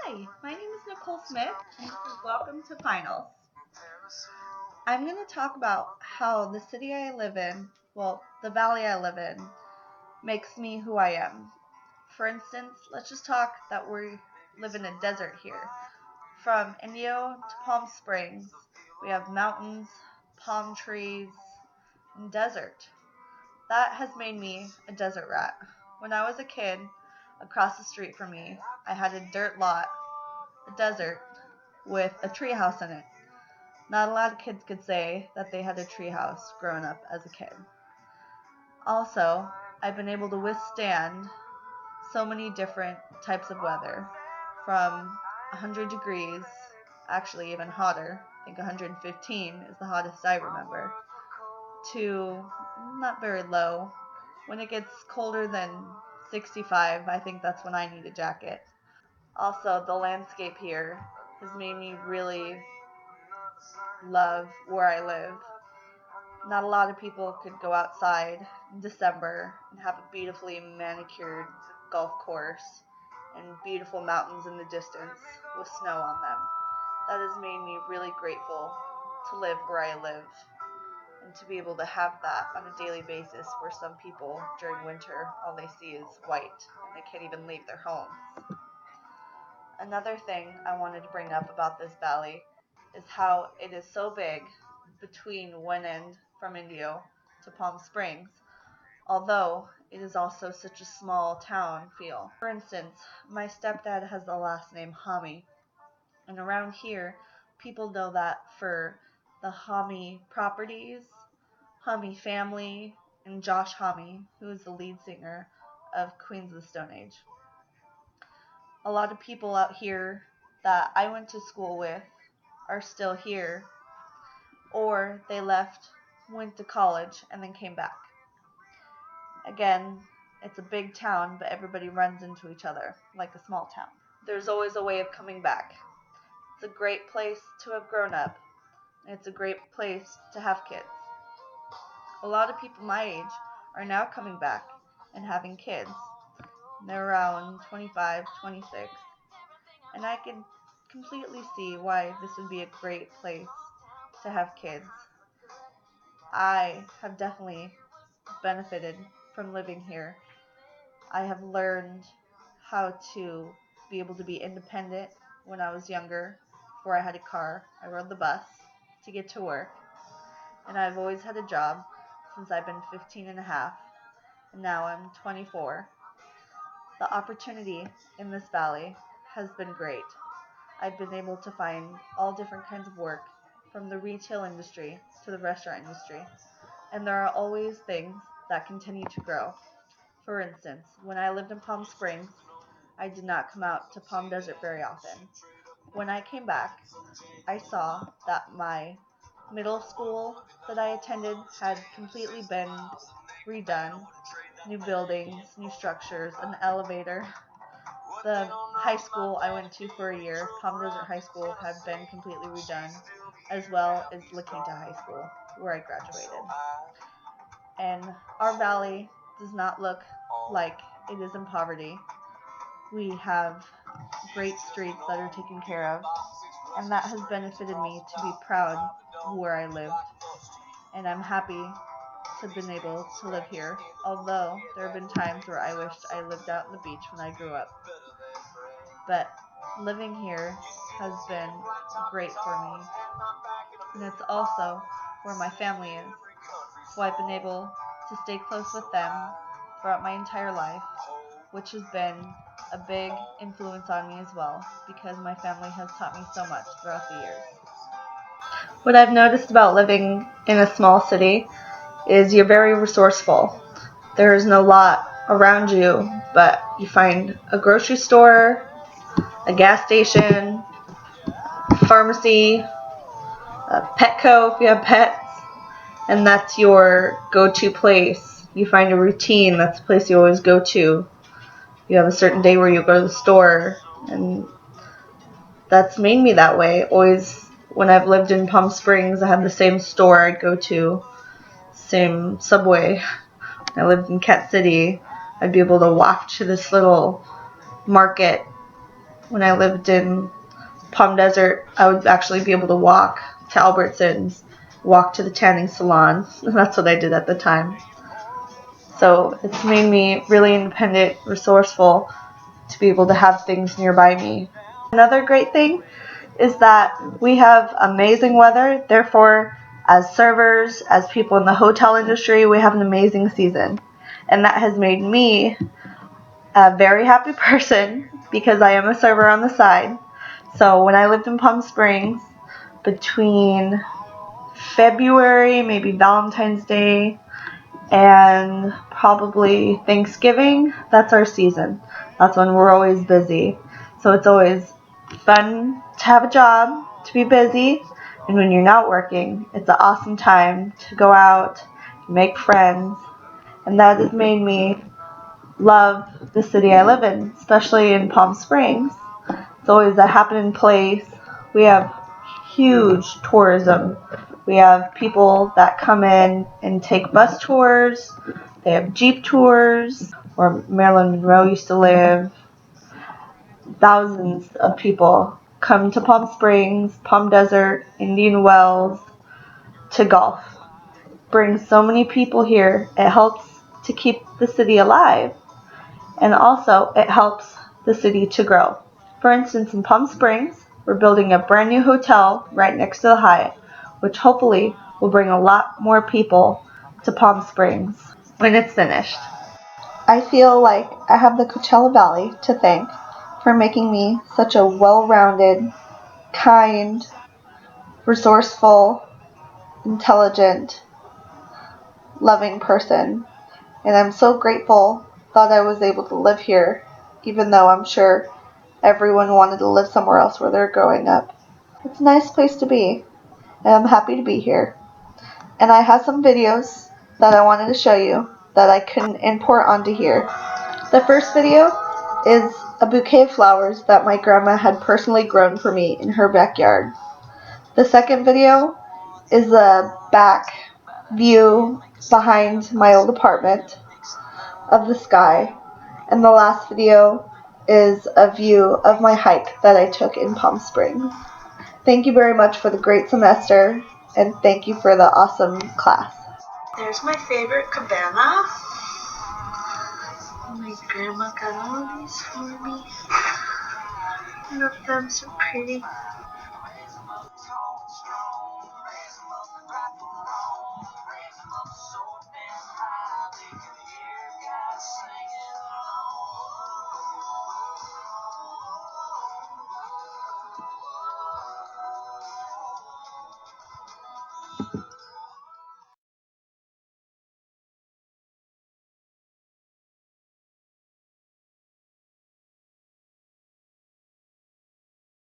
Hi, my name is Nicole Smith, and this is Welcome to Finals. I'm going to talk about how the city I live in, the valley I live in, makes me who I am. For instance, let's just talk that we live in a desert here. From Indio to Palm Springs, we have mountains, palm trees, and desert. That has made me a desert rat. When I was a kid, across the street from me, I had a dirt lot, a desert, with a treehouse in it. Not a lot of kids could say that they had a treehouse growing up as a kid. Also, I've been able to withstand so many different types of weather, from 100 degrees, actually even hotter, I think 115 is the hottest I remember, to not very low. When it gets colder than 65, I think that's when I need a jacket. Also, the landscape here has made me really love where I live. Not a lot of people could go outside in December and have a beautifully manicured golf course and beautiful mountains in the distance with snow on them. That has made me really grateful to live where I live and to be able to have that on a daily basis, where some people during winter all they see is white and they can't even leave their homes. Another thing I wanted to bring up about this valley is how it is so big between one end from Indio to Palm Springs, although it is also such a small town feel. For instance, my stepdad has the last name Hami, and around here people know that for the Hami properties, Hami family, and Josh Homme, who is the lead singer of Queens of the Stone Age. A lot of people out here that I went to school with are still here, or they left, went to college, and then came back. Again, it's a big town, but everybody runs into each other like a small town. There's always a way of coming back. It's a great place to have grown up. It's a great place to have kids. A lot of people my age are now coming back and having kids. They're around 25, 26. And I can completely see why this would be a great place to have kids. I have definitely benefited from living here. I have learned how to be able to be independent when I was younger. Before I had a car, I rode the bus to get to work. And I've always had a job since I've been 15 and a half. And now I'm 24. The opportunity in this valley has been great. I've been able to find all different kinds of work, from the retail industry to the restaurant industry. And there are always things that continue to grow. For instance, when I lived in Palm Springs, I did not come out to Palm Desert very often. When I came back, I saw that my middle school that I attended had completely been redone. New buildings, new structures, an elevator. The high school I went to for a year, Palm Desert High School, had been completely redone, as well as La Quinta High School, where I graduated. And our valley does not look like it is in poverty. We have great streets that are taken care of, and that has benefited me to be proud of where I lived. And I'm happy to have been able to live here, although there have been times where I wished I lived out on the beach when I grew up. But living here has been great for me, and it's also where my family is. So I've been able to stay close with them throughout my entire life, which has been a big influence on me as well, because my family has taught me so much throughout the years. What I've noticed about living in a small city is you're very resourceful. There is no lot around you, but you find a grocery store, a gas station, pharmacy, a Petco if you have pets, and that's your go-to place. You find a routine, that's the place you always go to. You have a certain day where you go to the store, and that's made me that way. Always, when I've lived in Palm Springs, I had the same store I'd go to, same Subway. When I lived in Cat City, I'd be able to walk to this little market when I lived in Palm Desert, I would actually be able to walk to Albertsons, walk to the tanning salon. That's what I did at the time. So it's made me really independent, resourceful to be able to have things nearby me. Another great thing is that we have amazing weather. Therefore, as servers, as people in the hotel industry, we have an amazing season. And that has made me a very happy person because I am a server on the side. So when I lived in Palm Springs, between February, maybe Valentine's Day, and probably Thanksgiving, that's our season. That's when we're always busy. So it's always fun to have a job, to be busy, and when you're not working, it's an awesome time to go out, make friends, and that has made me love the city I live in, especially in Palm Springs. It's always a happening place. We have huge tourism. We have people that come in and take bus tours. They have jeep tours, where Marilyn Monroe used to live. Thousands of people come to Palm Springs, Palm Desert, Indian Wells to golf. Brings so many people here. It helps to keep the city alive, and also it helps the city to grow. For instance, in Palm Springs, we're building a brand new hotel right next to the Hyatt, which hopefully will bring a lot more people to Palm Springs when it's finished. I feel like I have the Coachella Valley to thank for making me such a well-rounded, kind, resourceful, intelligent, loving person. And I'm so grateful that I was able to live here, even though I'm sure everyone wanted to live somewhere else where they're growing up. It's a nice place to be, and I'm happy to be here. And I have some videos that I wanted to show you that I couldn't import onto here. The first video is a bouquet of flowers that my grandma had personally grown for me in her backyard. The second video is a back view behind my old apartment of the sky. And the last video is a view of my hike that I took in Palm Springs. Thank you very much for the great semester, and thank you for the awesome class. There's my favorite cabana. My grandma got all these for me. I love them, so pretty.